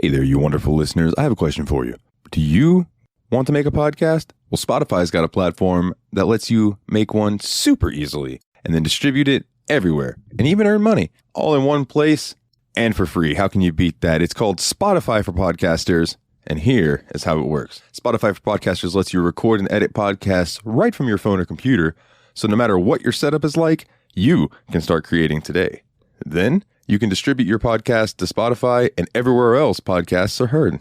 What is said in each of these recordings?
Hey there, you wonderful listeners. I have a question for you. Do you want to make a podcast? Well, Spotify's got a platform that lets you make one super easily and then distribute it everywhere and even earn money all in one place and for free. How can you beat that? It's called Spotify for Podcasters. And here is how it works. Spotify for Podcasters lets you record and edit podcasts right from your phone or computer. So no matter what your setup is like, you can start creating today. Then you can distribute your podcast to Spotify and everywhere else podcasts are heard.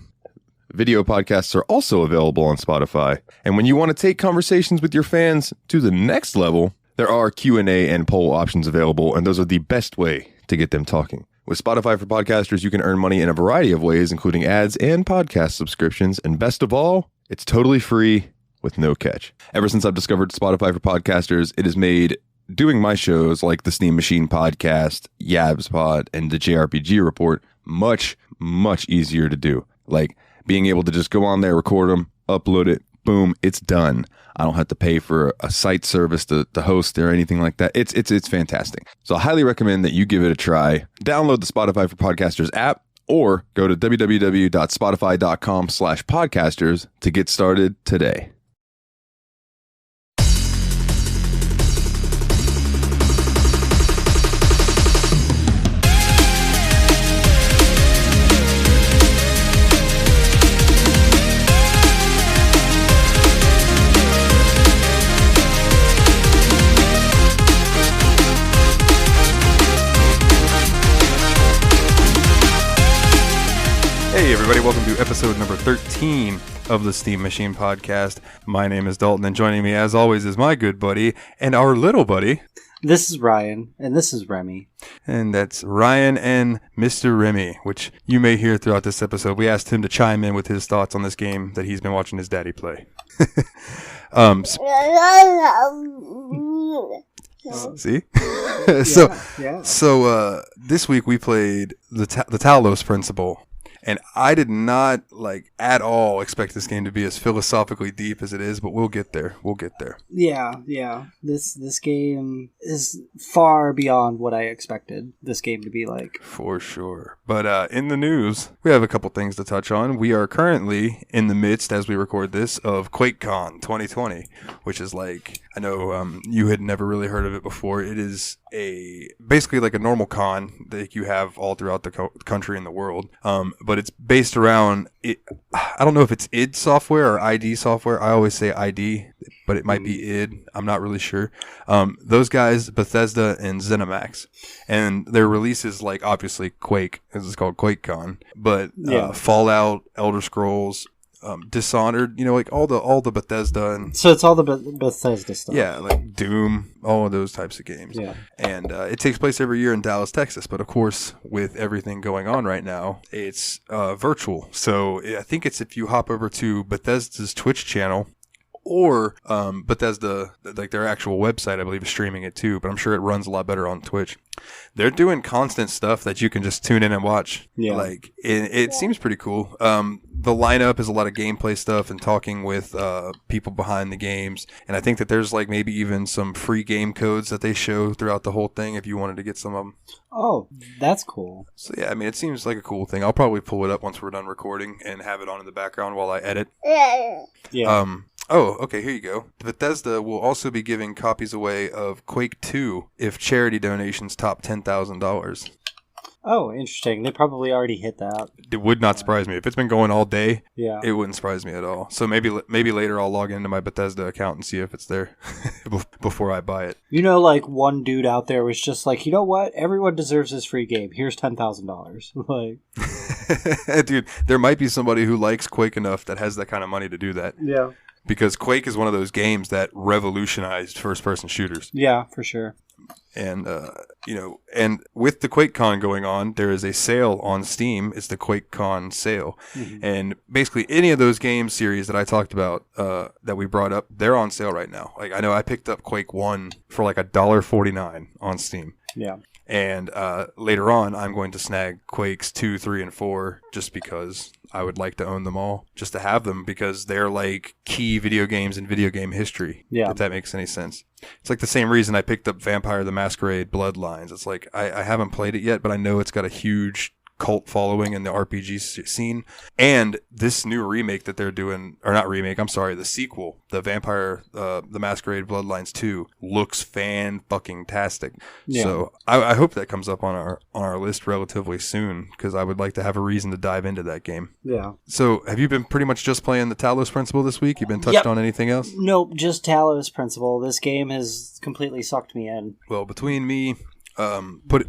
Video podcasts are also available on Spotify. And when you want to take conversations with your fans to the next level, there are Q&A and poll options available, and those are the best way to get them talking. With Spotify for Podcasters, you can earn money in a variety of ways, including ads and podcast subscriptions. And best of all, it's totally free with no catch. Ever since I've discovered Spotify for Podcasters, it has made doing my shows like the Steam Machine Podcast, Yabs Pod, and the JRPG Report much, much easier to do. Like being able to just go on there, record them, upload it, boom, it's done. I don't have to pay for a site service to host or anything like that. It's fantastic. So I highly recommend that you give it a try. Download the Spotify for Podcasters app or go to www.spotify.com/podcasters to get started today. Hey everybody, welcome to episode number 13 of the Steam Machine Podcast. My name is Dalton, and joining me as always is my good buddy and our little buddy. This is Ryan, and this is Remy. And that's Ryan and Mr. Remy, which you may hear throughout this episode. We asked him to chime in with his thoughts on this game that he's been watching his daddy play. See? So this week we played the Talos Principle. And I did not, at all expect this game to be as philosophically deep as it is, but we'll get there. Yeah. This game is far beyond what I expected this game to be like. For sure. But in the news, we have a couple things to touch on. We are currently in the midst, as we record this, of QuakeCon 2020, which is I know you had never really heard of it before. It is basically like a normal con that you have all throughout the country and the world. But it's based around it. I don't know if it's id software or ID software. I always say ID, but it might be id. I'm not really sure. Those guys, Bethesda and ZeniMax, and their releases obviously Quake, as it's called QuakeCon, but Fallout, Elder Scrolls, Dishonored, all the Bethesda, and so it's all the Bethesda stuff. Yeah, like Doom, all of those types of games. Yeah, and it takes place every year in Dallas, Texas. But of course, with everything going on right now, it's virtual. So I think it's if you hop over to Bethesda's Twitch channel. Or Bethesda, their actual website, I believe, is streaming it too. But I'm sure it runs a lot better on Twitch. They're doing constant stuff that you can just tune in and watch. Yeah. It seems pretty cool. The lineup is a lot of gameplay stuff and talking with people behind the games. And I think that there's maybe even some free game codes that they show throughout the whole thing if you wanted to get some of them. Oh, that's cool. So yeah, it seems like a cool thing. I'll probably pull it up once we're done recording and have it on in the background while I edit. Yeah. Oh, okay, here you go. Bethesda will also be giving copies away of Quake 2 if charity donations top $10,000. Oh, interesting. They probably already hit that. It would not surprise me. If it's been going all day, yeah, it wouldn't surprise me at all. So maybe later I'll log into my Bethesda account and see if it's there before I buy it. One dude out there was just you know what? Everyone deserves this free game. Here's $10,000. Dude, there might be somebody who likes Quake enough that has that kind of money to do that. Yeah. Because Quake is one of those games that revolutionized first-person shooters. Yeah, for sure. And, and with the QuakeCon going on, there is a sale on Steam. It's the QuakeCon sale. Mm-hmm. And basically any of those game series that I talked about, that we brought up, they're on sale right now. I know I picked up Quake 1 for $1.49 on Steam. Yeah. And later on, I'm going to snag Quakes 2, 3, and 4 just because I would like to own them all, just to have them because they're key video games in video game history, if that makes any sense. It's the same reason I picked up Vampire the Masquerade Bloodlines. It's I haven't played it yet, but I know it's got a huge cult following in the RPG scene. And this new remake that they're doing, or not remake, I'm sorry, the sequel, the Vampire, the Masquerade Bloodlines 2, looks fan-fucking-tastic. Yeah. So I hope that comes up on our list relatively soon, because I would like to have a reason to dive into that game. Yeah. So have you been pretty much just playing the Talos Principle this week? You've been touched on anything else? Nope, just Talos Principle. This game has completely sucked me in. Well, between me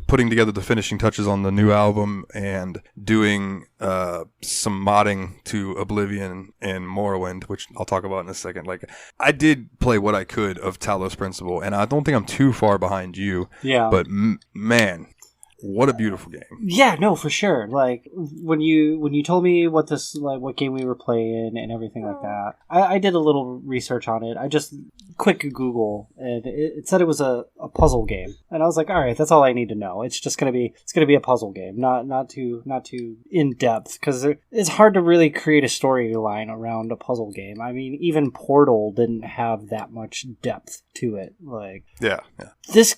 putting together the finishing touches on the new album and doing some modding to Oblivion and Morrowind, which I'll talk about in a second. Like, I did play what I could of Talos Principle, and I don't think I'm too far behind you. Yeah. But man, what a beautiful game. Yeah, no, for sure. Like, when you told me what game we were playing and everything like that, I did a little research on it. I just quick Google, and it said it was a puzzle game, and I was like, all right, that's all I need to know. It's just gonna be a puzzle game, not too in depth, because it's hard to really create a storyline around a puzzle game. I mean, even Portal didn't have that much depth to it. Like, yeah. This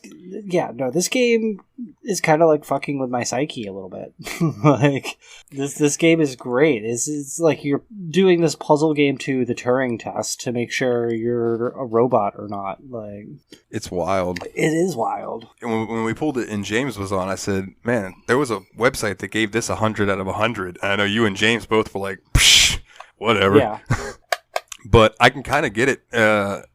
game is kind of like fucking with my psyche a little bit. Like, this game is great. It's like you're doing this puzzle game to the Turing test to make sure you're a robot or not. Like, it's wild. It is wild. And when we pulled it and James was on, I said, man, there was a website that gave this 100 out of 100. And I know you and James both were like, psh, whatever. Yeah. But I can kind of get it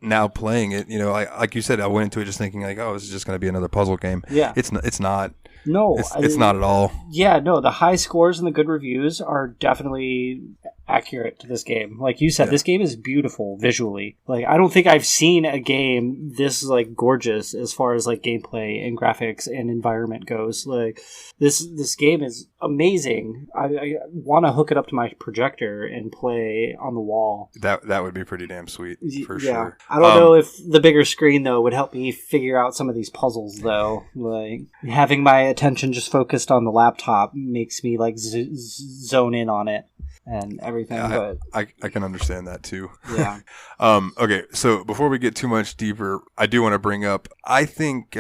now playing it. You know, like you said, I went into it just thinking like, oh, this is just going to be another puzzle game. Yeah. It's not. No. It's not at all. Yeah, no, the high scores and the good reviews are definitely accurate to this game. Like you said, This game is beautiful visually. Like, I don't think I've seen a game this like gorgeous as far as like gameplay and graphics and environment goes. Like, this game is amazing. I want to hook it up to my projector and play on the wall. That would be pretty damn sweet for sure. I don't know if the bigger screen though would help me figure out some of these puzzles though. Like, having my attention just focused on the laptop makes me like zone in on it and everything. Yeah, but I can understand that too. Yeah. Okay, so before we get too much deeper, I do want to bring up, I think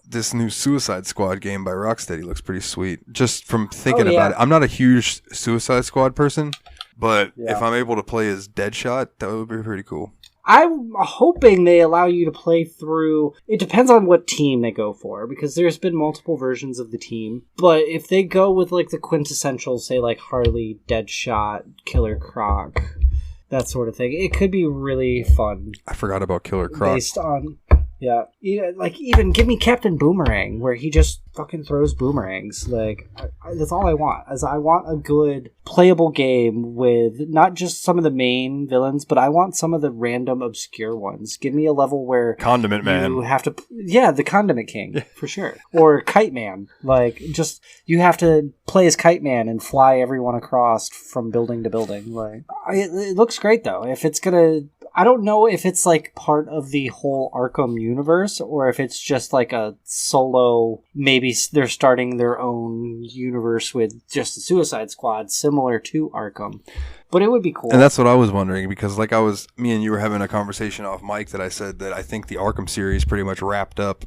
this new Suicide Squad game by Rocksteady looks pretty sweet. Just from thinking about it. I'm not a huge Suicide Squad person, but if I'm able to play as Deadshot, that would be pretty cool. I'm hoping they allow you to play through... It depends on what team they go for, because there's been multiple versions of the team. But if they go with, like, the quintessential, say, like, Harley, Deadshot, Killer Croc, that sort of thing, it could be really fun. I forgot about Killer Croc. Based on... Yeah, even give me Captain Boomerang, where he just fucking throws boomerangs. Like, that's all I want. I want a good playable game with not just some of the main villains, but I want some of the random obscure ones. Give me a level where Condiment Man. You have to, the Condiment King for sure, or Kite Man. Like, just you have to play as Kite Man and fly everyone across from building to building. Like, it looks great though. If it's gonna. I don't know if it's like part of the whole Arkham universe or if it's just like a solo, maybe they're starting their own universe with just the Suicide Squad similar to Arkham. But it would be cool. And that's what I was wondering, because like me and you were having a conversation off mic that I said that I think the Arkham series pretty much wrapped up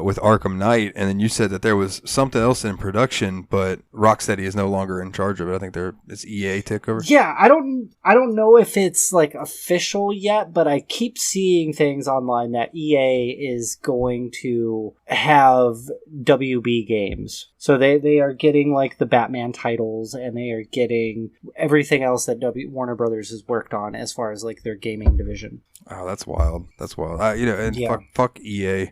with Arkham Knight, and then you said that there was something else in production, but Rocksteady is no longer in charge of it. I think it's EA takeover. Yeah, I don't know if it's like official yet, but I keep seeing things online that EA is going to have WB games. So they are getting like the Batman titles, and they are getting everything else that Warner Brothers has worked on as far as like their gaming division. Oh, that's wild. Fuck EA.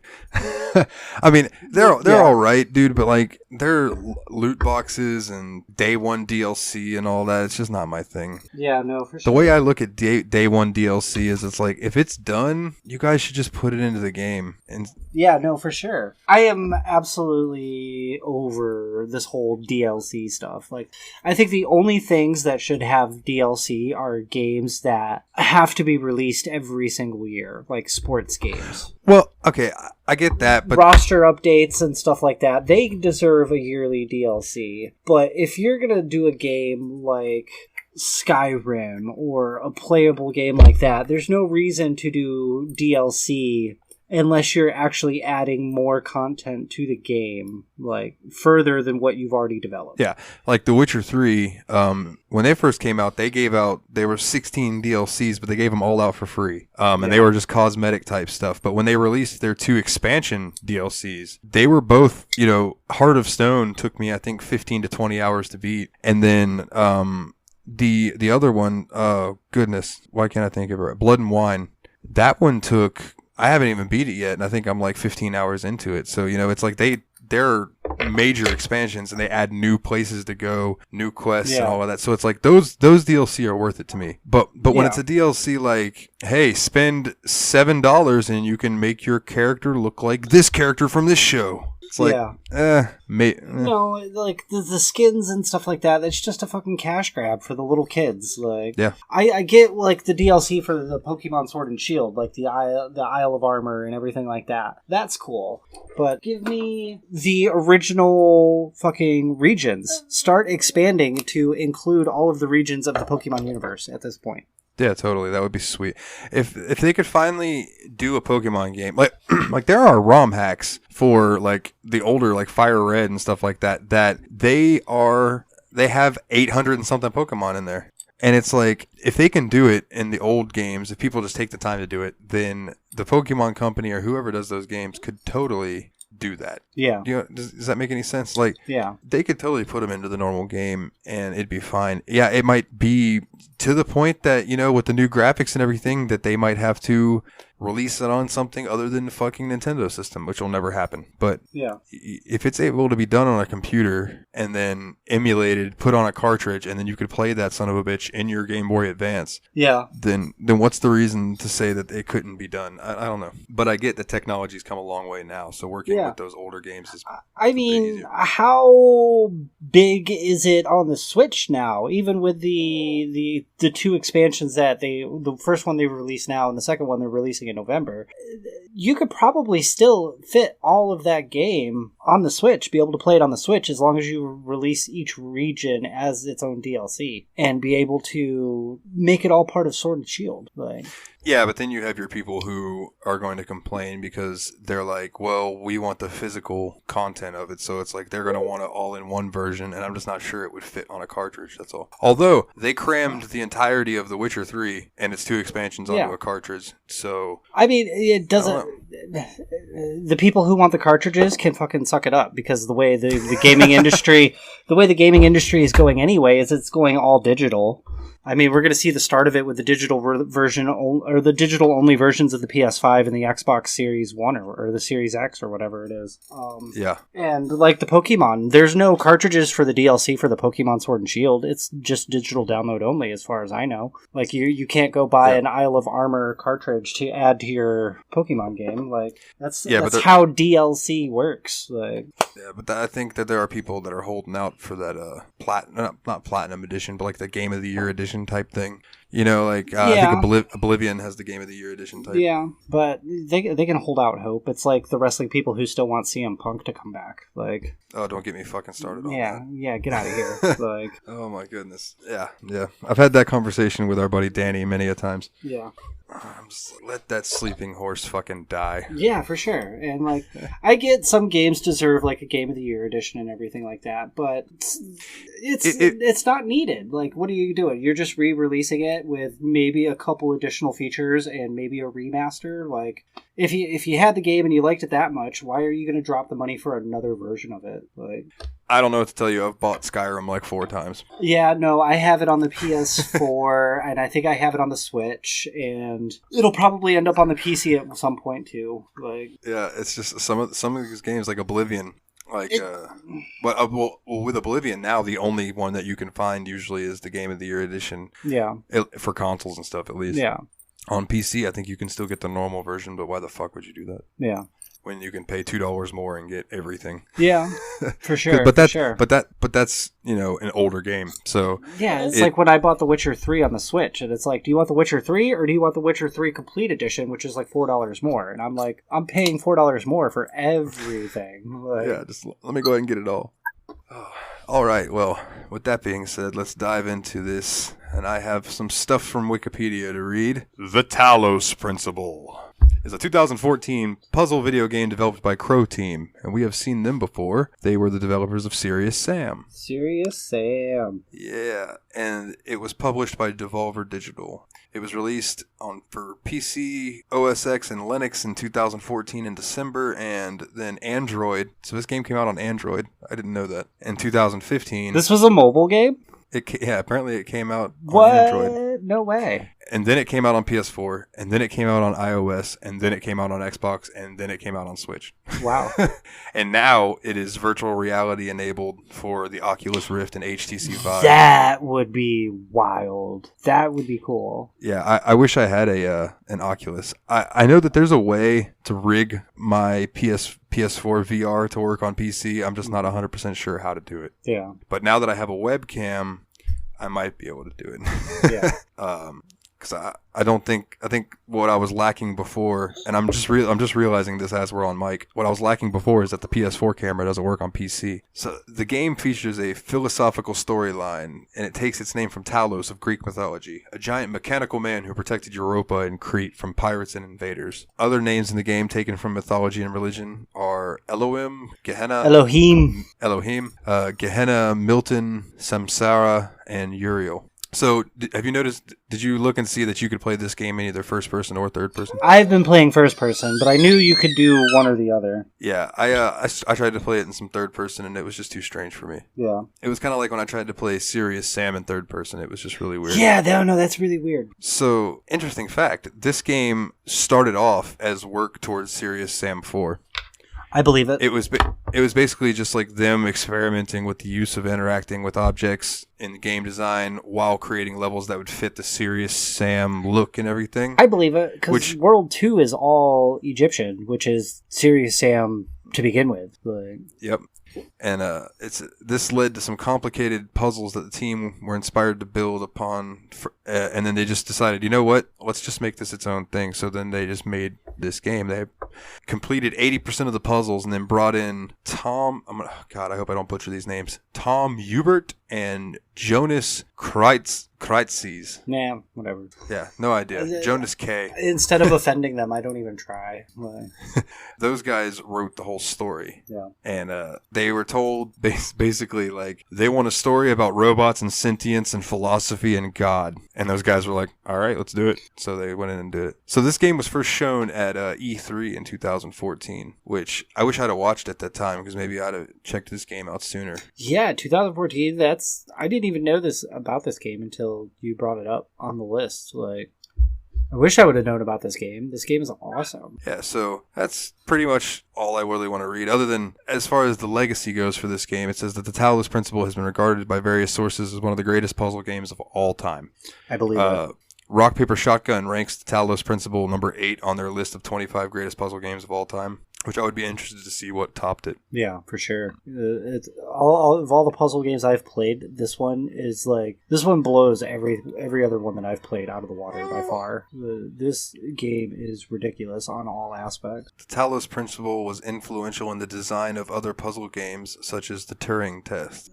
I mean, they're all right, dude, but like their loot boxes and day one DLC and all that, it's just not my thing. Yeah, no, for sure. The way I look at day one DLC is it's like, if it's done, you guys should just put it into the game. And yeah, no, for sure. I am absolutely over this whole DLC stuff. Like, I think the only things that should have DLC are games that have to be released every single year, like sports games. Well, okay, I get that, but roster updates and stuff like that, they deserve a yearly DLC. But if you're gonna do a game like Skyrim or a playable game like that, there's no reason to do DLC unless you're actually adding more content to the game, like further than what you've already developed. Yeah, like The Witcher 3, when they first came out, there were 16 DLCs, but they gave them all out for free. And they were just cosmetic type stuff. But when they released their 2 expansion DLCs, they were both, Heart of Stone took me, I think, 15 to 20 hours to beat. And then the other one, goodness, why can't I think of it? Blood and Wine. That one I haven't even beat it yet, and I think I'm like 15 hours into it. So, it's like they're major expansions, and they add new places to go, new quests, and all of that. So it's like those DLC are worth it to me. But when it's a DLC like, hey, spend $7 and you can make your character look like this character from this show. It's like, No, like the skins and stuff like that, that's just a fucking cash grab for the little kids. Like, I get like the DLC for the Pokemon Sword and Shield, like the Isle of Armor and everything like that. That's cool. But give me the original fucking regions. Start expanding to include all of the regions of the Pokemon universe at this point. Yeah, totally. That would be sweet. If they could finally do a Pokemon game, like there are ROM hacks for like the older like Fire Red and stuff like that they have 800 and something Pokemon in there. And it's like, if they can do it in the old games, if people just take the time to do it, then the Pokemon Company or whoever does those games could totally do that. Yeah. Does that make any sense? Like, yeah, they could totally put them into the normal game and it'd be fine. Yeah, it might be to the point that, with the new graphics and everything, that they might have to release it on something other than the fucking Nintendo system, which will never happen. But if it's able to be done on a computer and then emulated, put on a cartridge, and then you could play that son of a bitch in your Game Boy Advance, then what's the reason to say that it couldn't be done? I don't know. But I get that technology's come a long way now, so working with those older games is how big is it on the Switch now? Even with the 2 expansions that the first one they released now and the second one they're releasing in November, you could probably still fit all of that game on the Switch, be able to play it on the Switch, as long as you release each region as its own DLC and be able to make it all part of Sword and Shield. Like, yeah, but then you have your people who are going to complain because they're like, well, we want the physical content of it. So it's like they're going to want it all in one version, and I'm just not sure it would fit on a cartridge. That's all. Although they crammed the entirety of The Witcher 3 and its 2 expansions onto a cartridge. So I mean, it doesn't. The people who want the cartridges can fucking suck it up, because the way the gaming industry, is going anyway, is it's going all digital. I mean, we're going to see the start of it with the digital version, or the digital only versions of the PS5 and the Xbox Series 1 or the Series X or whatever it is. And like the Pokemon, there's no cartridges for the DLC for the Pokemon Sword and Shield. It's just digital download only, as far as I know. Like, you can't go buy an Isle of Armor cartridge to add to your Pokemon game. Like, that's how DLC works. Like, yeah, but I think that there are people that are holding out for that not Platinum Edition, but like the Game of the Year Edition type thing. I think Oblivion has the Game of the Year edition type. Yeah, but they can hold out hope. It's like the wrestling people who still want CM Punk to come back. Like, oh, don't get me fucking started on that. Yeah, get out of here. Like, oh my goodness. Yeah. I've had that conversation with our buddy Danny many a times. Yeah. Let that sleeping horse fucking die. Yeah, for sure. And like, I get some games deserve like a Game of the Year edition and everything like that, but it's not needed. Like, what are you doing? You're just re-releasing it with maybe a couple additional features and maybe a remaster. Like, if you had the game and you liked it that much, why are you going to drop the money for another version of it? Like, I don't know what to tell you. I've bought Skyrim like 4 times. Yeah, no, I have it on the PS4, and I think I have it on the Switch, and it'll probably end up on the PC at some point too. Like, yeah, it's just some of these games like Oblivion. Like, with Oblivion now, the only one that you can find usually is the Game of the Year edition. Yeah, for consoles and stuff, at least. Yeah. On PC, I think you can still get the normal version, but why the fuck would you do that? Yeah. When you can pay $2 more and get everything. Yeah, for sure. But that's an older game. So yeah, it's like when I bought The Witcher 3 on the Switch, and it's like, do you want The Witcher 3 or do you want The Witcher 3 Complete Edition, which is like $4 more? And I'm like, I'm paying $4 more for everything. Like, yeah, just let me go ahead and get it all. Oh. All right. Well, with that being said, let's dive into this. And I have some stuff from Wikipedia to read. The Talos Principle. is a 2014 puzzle video game developed by Crow Team, and we have seen them before. They were the developers of Serious Sam. Serious Sam. Yeah, and it was published by Devolver Digital. It was released for PC, OS X, and Linux in 2014 in December, and then Android. So this game came out on Android. I didn't know that. In 2015. This was a mobile game? Apparently it came out what? on Android. No way. And then it came out on PS4, and then it came out on iOS, and then it came out on Xbox, and then it came out on Switch. Wow. And now it is virtual reality enabled for the Oculus Rift and HTC Vive. That would be wild. That would be cool. Yeah, I wish I had an Oculus. I know that there's a way to rig my PS4 VR to work on PC. I'm just not 100% sure how to do it. Yeah. But now that I have a webcam, I might be able to do it. Yeah. Because I think what I was lacking before, and I'm just realizing this as we're on mic. What I was lacking before is that the PS4 camera doesn't work on PC. So the game features a philosophical storyline, and it takes its name from Talos of Greek mythology, a giant mechanical man who protected Europa and Crete from pirates and invaders. Other names in the game taken from mythology and religion are Elohim, Gehenna, Gehenna, Milton, Samsara, and Uriel. So, have you noticed, did you look and see that you could play this game in either first person or third person? I've been playing first person, but I knew you could do one or the other. Yeah, I tried to play it in some third person, and it was just too strange for me. Yeah. It was kind of like when I tried to play Serious Sam in third person. It was just really weird. Yeah, no, that's really weird. So, interesting fact, this game started off as work towards Serious Sam 4. I believe it. It was basically just like them experimenting with the use of interacting with objects in game design while creating levels that would fit the Serious Sam look and everything. I believe it, because World 2 is all Egyptian, which is Serious Sam to begin with. But... Yep. And this led to some complicated puzzles that the team were inspired to build upon, and then they just decided, you know what, let's just make this its own thing. So then they just made this game. They completed 80% of the puzzles and then brought in Tom, I hope I don't butcher these names, Tom Hubert and Jonas Kreitzes. Nah, whatever. Yeah, no idea. Jonas K. Instead of offending them, I don't even try. Those guys wrote the whole story. Yeah. And they were told basically like they want a story about robots and sentience and philosophy and God. And those guys were like, all right, let's do it. So they went in and did it. So this game was first shown at E3 in 2014, which I wish I'd have watched at that time because maybe I'd have checked this game out sooner. Yeah, 2014. I didn't even know about this game until you brought it up on the list. Like, I wish I would have known about this game. This game is awesome. Yeah, so that's pretty much all I really want to read. Other than, as far as the legacy goes for this game, it says that the Talos Principle has been regarded by various sources as one of the greatest puzzle games of all time. I believe it. Rock, Paper, Shotgun ranks the Talos Principle number 8 on their list of 25 greatest puzzle games of all time, which I would be interested to see what topped it. Yeah, for sure. It's all of all the puzzle games I've played, this one blows every other one that I've played out of the water by far. This game is ridiculous on all aspects. The Talos Principle was influential in the design of other puzzle games, such as the Turing Test,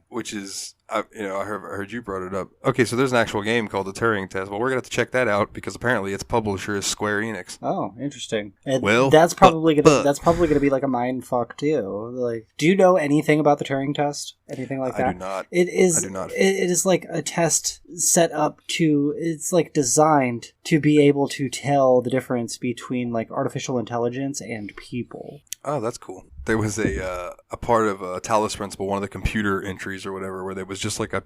which is... I heard you brought it up. Okay, so there's an actual game called the Turing Test. Well, we're going to have to check that out because apparently its publisher is Square Enix. Oh, interesting. And well, that's probably gonna be like a mind fuck too. Like, do you know anything about the Turing Test? Anything like that? I do not. I do not. It is like a test set up to. It's like designed to be able to tell the difference between like artificial intelligence and people. Oh, that's cool. There was a part of Talos Principle, one of the computer entries or whatever, where there was just like it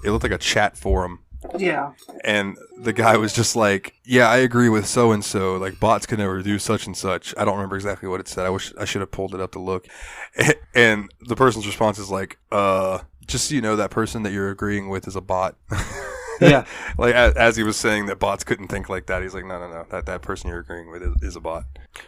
looked like a chat forum. Yeah. And the guy was just like, yeah, I agree with so-and-so. Like, bots can never do such and such. I don't remember exactly what it said. I should have pulled it up to look. And the person's response is like, just so you know, that person that you're agreeing with is a bot. Yeah. Like, as he was saying that bots couldn't think like that, he's like, no. That person you're agreeing with is a bot.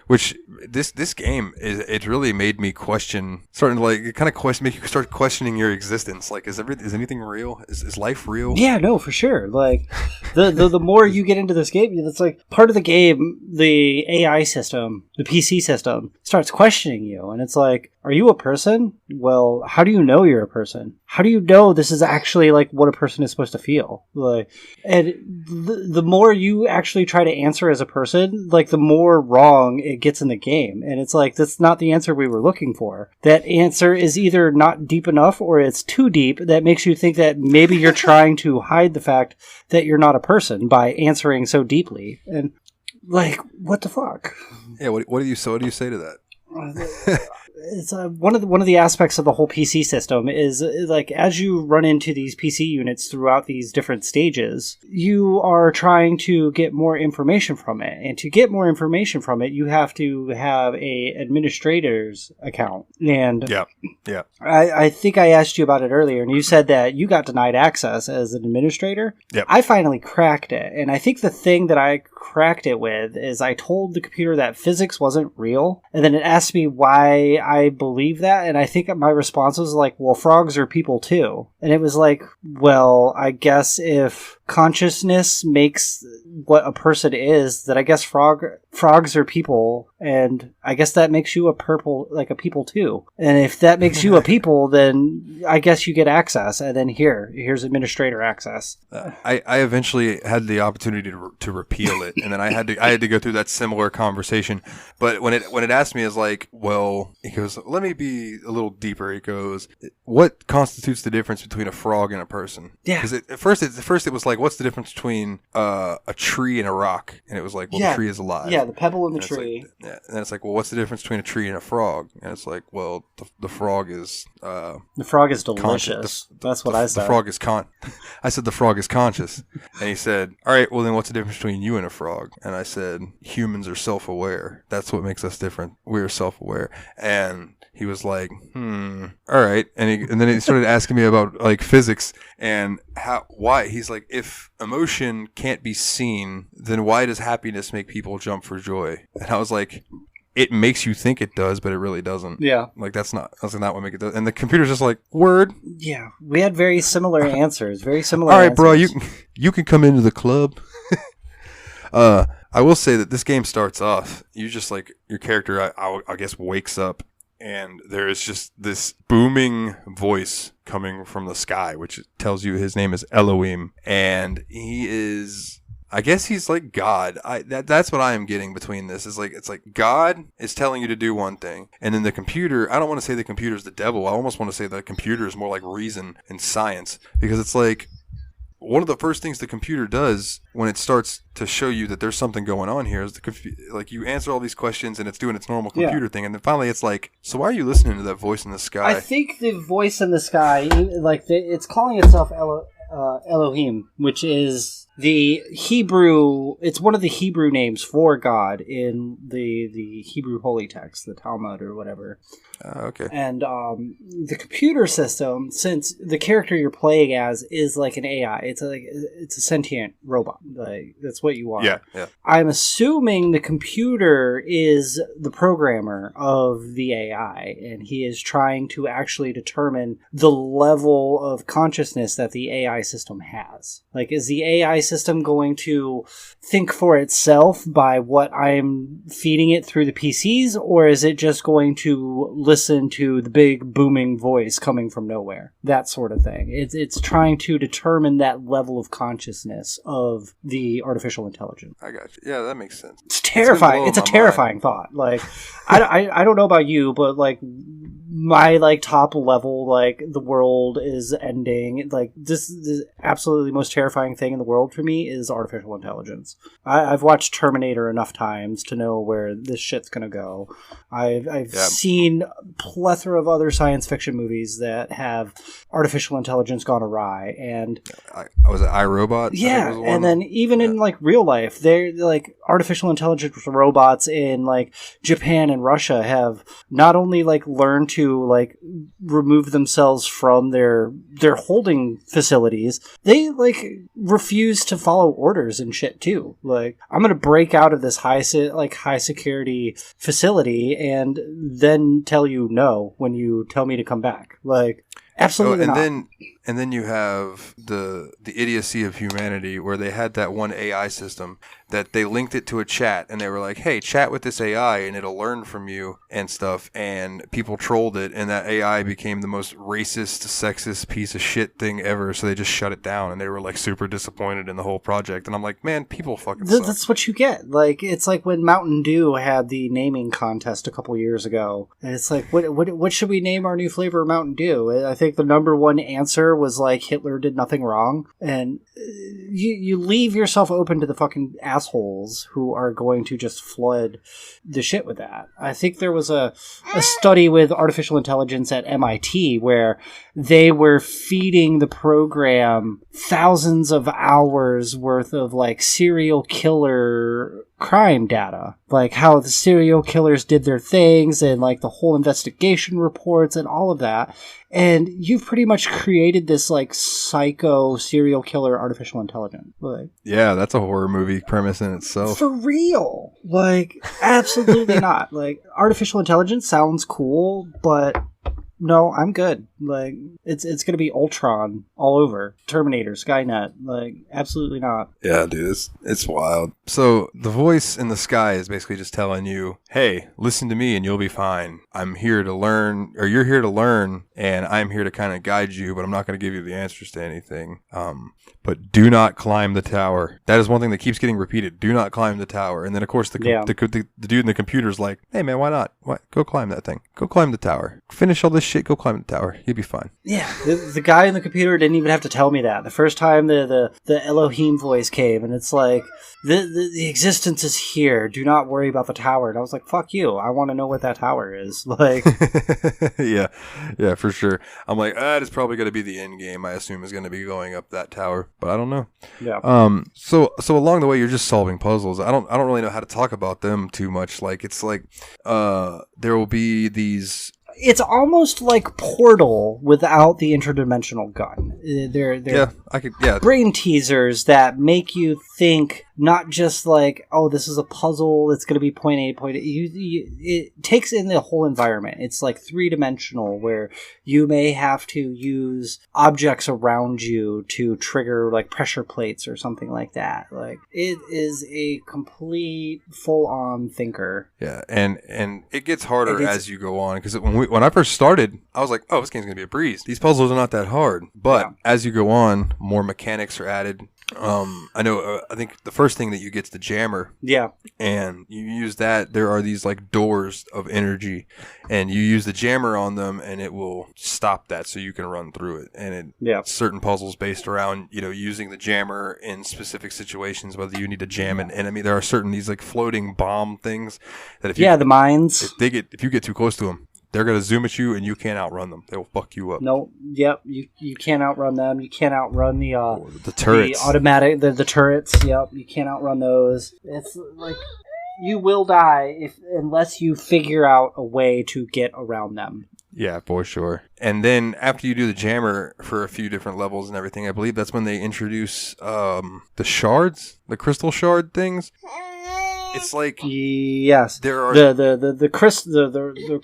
Which, this game, it really made me question, make you start questioning your existence. Like, is anything real? Is life real? Yeah, no, for sure. Like, the more you get into this game, it's like part of the game, the AI system, the PC system, starts questioning you. And it's like, are you a person? Well, how do you know you're a person? How do you know this is actually like what a person is supposed to feel? Like, and the more you actually try to answer as a person, like the more wrong it gets in the game. And it's like, that's not the answer we were looking for. That answer is either not deep enough or it's too deep that makes you think that maybe you're trying to hide the fact that you're not a person by answering so deeply. And like, what the fuck? Yeah, what do you say to that? It's one of the aspects of the whole PC system is like, as you run into these PC units throughout these different stages, you are trying to get more information from it, and to get more information from it, you have to have a administrator's account. And yeah, I think I asked you about it earlier, and you said that you got denied access as an administrator. Yep. I finally cracked it, and I think the thing that I cracked it with is I told the computer that physics wasn't real, and then it asked me why I believe that, and I think my response was like, well, frogs are people too. And it was like, well, I guess if consciousness makes what a person is, that I guess frogs are people, and I guess that makes you a people too. And if that makes you a people, then I guess you get access, and then here's administrator access. I eventually had the opportunity to repeal it, and then I had to go through that similar conversation. But when it asked me, is like, well, it goes, let me be a little deeper. It goes, what constitutes the difference between a frog and a person? Yeah. Because at first it was like, what's the difference between a tree and a rock? And it was like, well, the tree is alive. Yeah, the pebble in the tree. Like, yeah, and then it's like, well, what's the difference between a tree and a frog? And it's like, well, the frog is the frog is delicious. That's what I said. The frog is I said the frog is conscious, and he said, all right, well then what's the difference between you and a frog? And I said, humans are self-aware. That's what makes us different. We're self-aware. And he was like, all right. And then he started asking me about like physics and why. He's like, if emotion can't be seen, then why does happiness make people jump for joy? And I was like, it makes you think it does, but it really doesn't. Yeah. Like that's not what make it does. And the computer's just like, word. Yeah. We had very similar answers. Very similar All right, answers. bro, you can come into the club. I will say that this game starts off, you just like, your character, I guess, wakes up, and there is just this booming voice coming from the sky, which tells you his name is Elohim, and he is, I guess he's like God. That's what I am getting between this. Is like, it's like God is telling you to do one thing, and then the computer, I don't want to say the computer is the devil. I almost want to say the computer is more like reason and science, because it's like, one of the first things the computer does when it starts to show you that there's something going on here is like you answer all these questions and it's doing its normal computer thing, and then finally it's like, so why are you listening to that voice in the sky? I think the voice in the sky, like it's calling itself Elohim, which is the Hebrew. It's one of the Hebrew names for God in the Hebrew holy text, the Talmud or whatever. Okay. And the computer system, since the character you're playing as is like an AI, it's a sentient robot. Like that's what you are. Yeah. I'm assuming the computer is the programmer of the AI, and he is trying to actually determine the level of consciousness that the AI system has. Like, is the AI system going to think for itself by what I'm feeding it through the PCs, or is it just going to listen to the big booming voice coming from nowhere? That sort of thing. It's trying to determine that level of consciousness of the artificial intelligence. I got you. Yeah, that makes sense. It's terrifying. It's a terrifying thought. Like, I don't know about you, but like my like top level, like the world is ending. Like this is absolutely most terrifying thing in the world for me is artificial intelligence. I've watched Terminator enough times to know where this shit's gonna go. I've seen a plethora of other science fiction movies that have artificial intelligence gone awry, and was it iRobot? Yeah, and then even in like real life, they're like artificial intelligence robots in like Japan and Russia have not only like learned to like remove themselves from their holding facilities, they like refuse to follow orders and shit too. Like, I'm gonna break out of this high security facility and then tell you no when you tell me to come back. Like, absolutely not. And And then you have the idiocy of humanity, where they had that one AI system that they linked it to a chat, and they were like, hey, chat with this AI and it'll learn from you and stuff. And people trolled it, and that AI became the most racist, sexist piece of shit thing ever. So they just shut it down, and they were like super disappointed in the whole project. And I'm like, man, people fucking suck. That's what you get. Like, it's like when Mountain Dew had the naming contest a couple years ago, and it's like, what should we name our new flavor of Mountain Dew? I think the number one answer was like Hitler did nothing wrong, and you leave yourself open to the fucking assholes who are going to just flood the shit with that. I think there was a study with artificial intelligence at MIT where they were feeding the program thousands of hours worth of like serial killer crime data, like how the serial killers did their things and like the whole investigation reports and all of that. And you've pretty much created this like psycho serial killer artificial intelligence. Like, yeah, that's a horror movie premise in itself. for real. Like, absolutely not. Like, artificial intelligence sounds cool, but no, I'm good. Like, it's going to be Ultron all over. Terminator, Skynet. Like, absolutely not. Yeah, dude, it's wild. So the voice in the sky is basically just telling you, hey, listen to me and you'll be fine. I'm here to learn, or you're here to learn, and I'm here to kind of guide you, but I'm not going to give you the answers to anything. But do not climb the tower. That is one thing that keeps getting repeated. Do not climb the tower. And then, of course, the dude in the computer's like, hey, man, why not? Go climb that thing. Go climb the tower. Finish all this shit. Go climb the tower. You'll be fine. Yeah, the guy in the computer didn't even have to tell me that. The first time the Elohim voice came, and it's like, the existence is here. Do not worry about the tower. And I was like, fuck you. I want to know what that tower is. Like, yeah, for sure. I'm like, that is probably going to be the end game. I assume is going to be going up that tower, but I don't know. Yeah. So along the way, you're just solving puzzles. I don't really know how to talk about them too much. Like, it's like, there will be these. It's almost like Portal without the interdimensional gun. They're brain teasers that make you think not just like, oh, this is a puzzle, it's going to be point A, point A. It takes in the whole environment. It's like three-dimensional where you may have to use objects around you to trigger like pressure plates or something like that. Like, it is a complete full-on thinker. Yeah, and it gets harder as you go on, because when I first started, I was like, oh, this game's going to be a breeze. These puzzles are not that hard. But as you go on, more mechanics are added. I think the first thing that you get is the jammer. Yeah. And you use that. There are these like doors of energy, and you use the jammer on them, and it will stop that so you can run through it. And certain puzzles based around, using the jammer in specific situations, whether you need to jam an enemy. There are certain these like floating bomb things that the mines. If you get too close to them, they're going to zoom at you, and you can't outrun them. They will fuck you up. No, yep, you can't outrun them. You can't outrun the turrets. The automatic, the turrets, yep, you can't outrun those. It's like, you will die unless you figure out a way to get around them. Yeah, for sure. And then after you do the jammer for a few different levels and everything, I believe that's when they introduce the shards, the crystal shard things. It's like, yes, there are the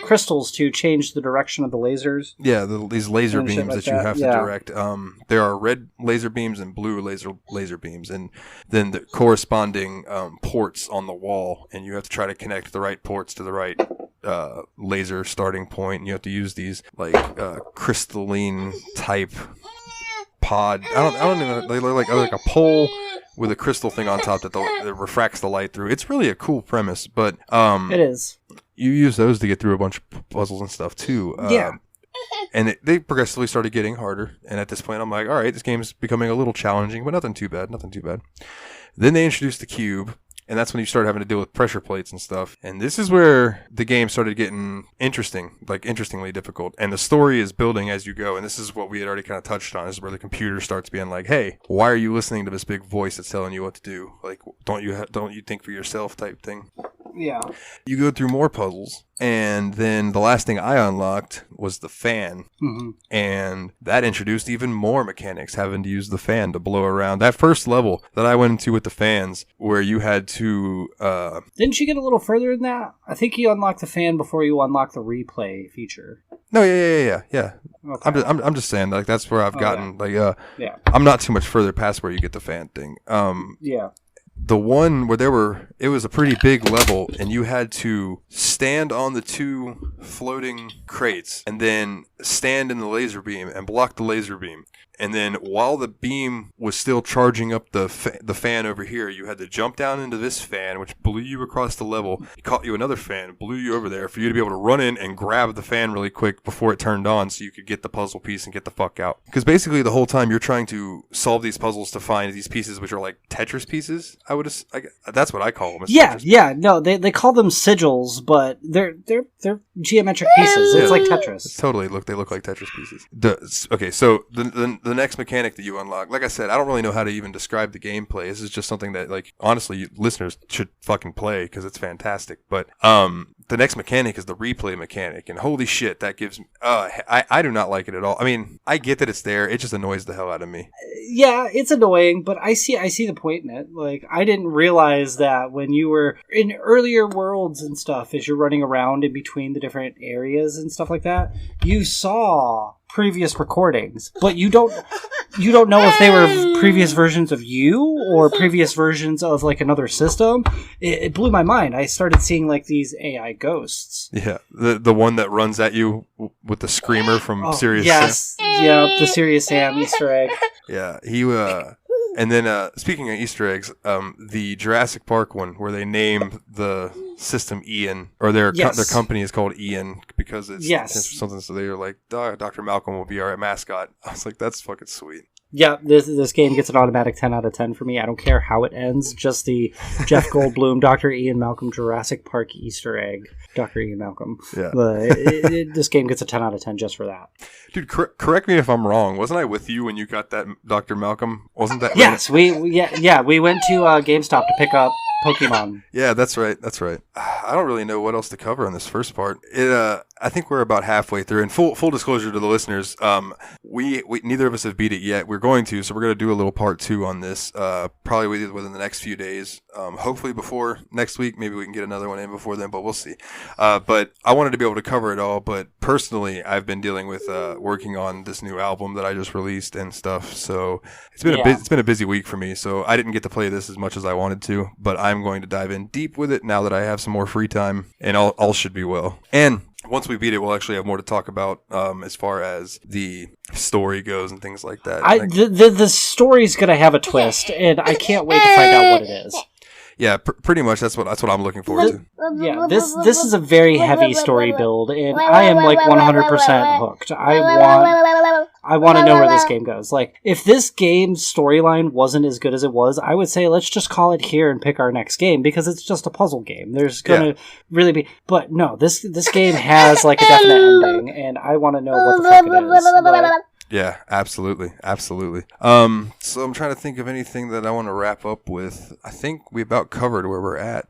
crystals to change the direction of the lasers. Yeah, these laser beams that you have to direct. There are red laser beams and blue laser beams, and then the corresponding ports on the wall, and you have to try to connect the right ports to the right laser starting point. And you have to use these like crystalline type pod. I don't know. They look like a pole with a crystal thing on top that refracts the light through. It's really a cool premise, but it is. You use those to get through a bunch of puzzles and stuff too. And they progressively started getting harder. And at this point, I'm like, all right, this game's becoming a little challenging, but nothing too bad. Then they introduced the cube. And that's when you start having to deal with pressure plates and stuff. And this is where the game started getting interestingly difficult. And the story is building as you go. And this is what we had already kind of touched on. This is where the computer starts being like, hey, why are you listening to this big voice that's telling you what to do? Like, don't you think for yourself type thing? Yeah. You go through more puzzles, and then the last thing I unlocked was the fan. Mm-hmm. And that introduced even more mechanics, having to use the fan to blow around. That first level that I went into with the fans, where you had to... Didn't you get a little further than that? I think you unlocked the fan before you unlocked the replay feature. No, yeah. Okay. I'm just saying, like, that's where I've gotten, Yeah. I'm not too much further past where you get the fan thing. Yeah. The one where it was a pretty big level, and you had to stand on the 2 floating crates and then stand in the laser beam and block the laser beam. And then while the beam was still charging up the fan over here, you had to jump down into this fan, which blew you across the level. It caught you another fan, blew you over there for you to be able to run in and grab the fan really quick before it turned on so you could get the puzzle piece and get the fuck out. Because basically the whole time you're trying to solve these puzzles to find these pieces, which are like Tetris pieces. That's what I call them. Yeah. No, they call them sigils, but they're geometric pieces. It's like Tetris. They look like Tetris pieces. Okay, so the next mechanic that you unlock, like I said, I don't really know how to even describe the gameplay. This is just something that, like, honestly, you listeners should fucking play because it's fantastic. But the next mechanic is the replay mechanic, and holy shit, that gives me... I do not like it at all. I mean, I get that it's there. It just annoys the hell out of me. Yeah, it's annoying, but I see the point in it. Like, I didn't realize that when you were in earlier worlds and stuff, as you're running around in between the different areas and stuff like that, you saw previous recordings, but you don't know if they were previous versions of you or previous versions of like another system. It blew my mind. I started seeing like these AI ghosts. Yeah, the one that runs at you with the screamer from Serious Sam. Yeah, the Serious Sam Easter egg. Yeah, and then speaking of Easter eggs, the Jurassic Park one where they name the system Ian, or their company is called Ian because it's something. So they're like, Dr. Malcolm will be our mascot. I was like, that's fucking sweet. Yeah, this game gets an automatic 10 out of 10 for me. I don't care how it ends. Just the Jeff Goldblum, Dr. Ian Malcolm, Jurassic Park Easter egg, Dr. Ian Malcolm. Yeah. This game gets a 10 out of 10 just for that. Dude, correct me if I'm wrong. Wasn't I with you when you got that Dr. Malcolm? Wasn't that? Yes, we went to GameStop to pick up Pokemon. Yeah, that's right. I don't really know what else to cover on this first part. I think we're about halfway through. And full disclosure to the listeners, we neither of us have beat it yet. We're going to, so we're going to do a little part 2 on this, probably within the next few days. Hopefully before next week, maybe we can get another one in before then, but we'll see. But I wanted to be able to cover it all. But personally, I've been dealing with working on this new album that I just released and stuff. So it's been a busy week for me. So I didn't get to play this as much as I wanted to, but I'm going to dive in deep with it now that I have some more free time, and all should be well. And once we beat it, we'll actually have more to talk about as far as the story goes and things like that. The story's going to have a twist, and I can't wait to find out what it is. Yeah, pretty much. That's what I'm looking forward to. Yeah, this is a very heavy story build, and I am like 100% hooked. I want to know where this game goes. Like, if this game's storyline wasn't as good as it was, I would say let's just call it here and pick our next game, because it's just a puzzle game. There's gonna really be, but no, this game has like a definite ending, and I want to know what the fuck it is. But, yeah, absolutely. So I'm trying to think of anything that I want to wrap up with. I think we about covered where we're at.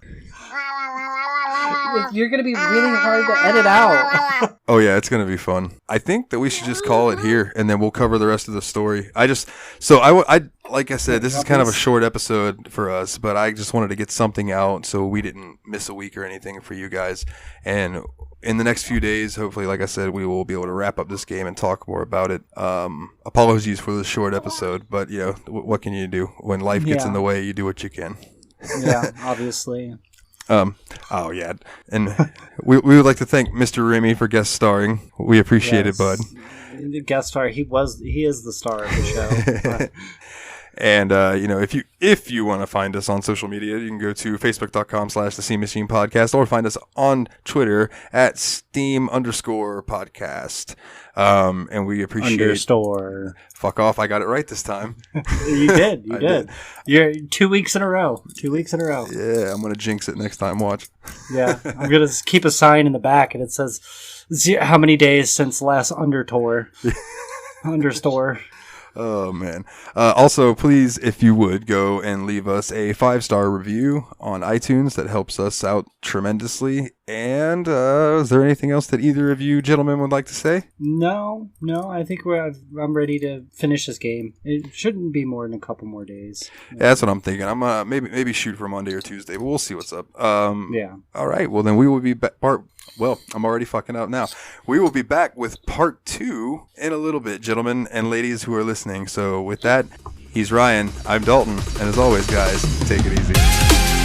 You're going to be really hard to edit out. Oh yeah, it's going to be fun. I think that we should just call it here, and then we'll cover the rest of the story. I like I said, this is kind of a short episode for us, but I just wanted to get something out so we didn't miss a week or anything for you guys. And in the next few days, hopefully, like I said, we will be able to wrap up this game and talk more about it. Apologies for the short episode, but you know, what can you do? When life gets in the way, you do what you can. Yeah, obviously. Oh yeah, and we would like to thank Mr. Remy for guest starring. We appreciate it, bud. Guest star, he is the star of the show. And if you want to find us on social media, you can go to facebook.com/the Steam Machine Podcast, or find us on Twitter at Steam_podcast. And we appreciate Understore. Fuck off! I got it right this time. You did. You did. You're 2 weeks in a row. 2 weeks in a row. Yeah, I'm gonna jinx it next time. Watch. Yeah, I'm gonna keep a sign in the back, and it says, "How many days since last Understore?" Understore. Oh, man. Also, please, if you would, go and leave us a 5-star review on iTunes. That helps us out tremendously. And is there anything else that either of you gentlemen would like to say? No. I think I'm ready to finish this game. It shouldn't be more than a couple more days. Yeah, that's what I'm thinking. I'm maybe shoot for Monday or Tuesday, but we'll see what's up. Yeah. All right. Well, then we will be back. Well, I'm already fucking up now. We will be back with part 2 in a little bit, gentlemen and ladies who are listening. So with that, he's Ryan. I'm Dalton. And as always, guys, take it easy.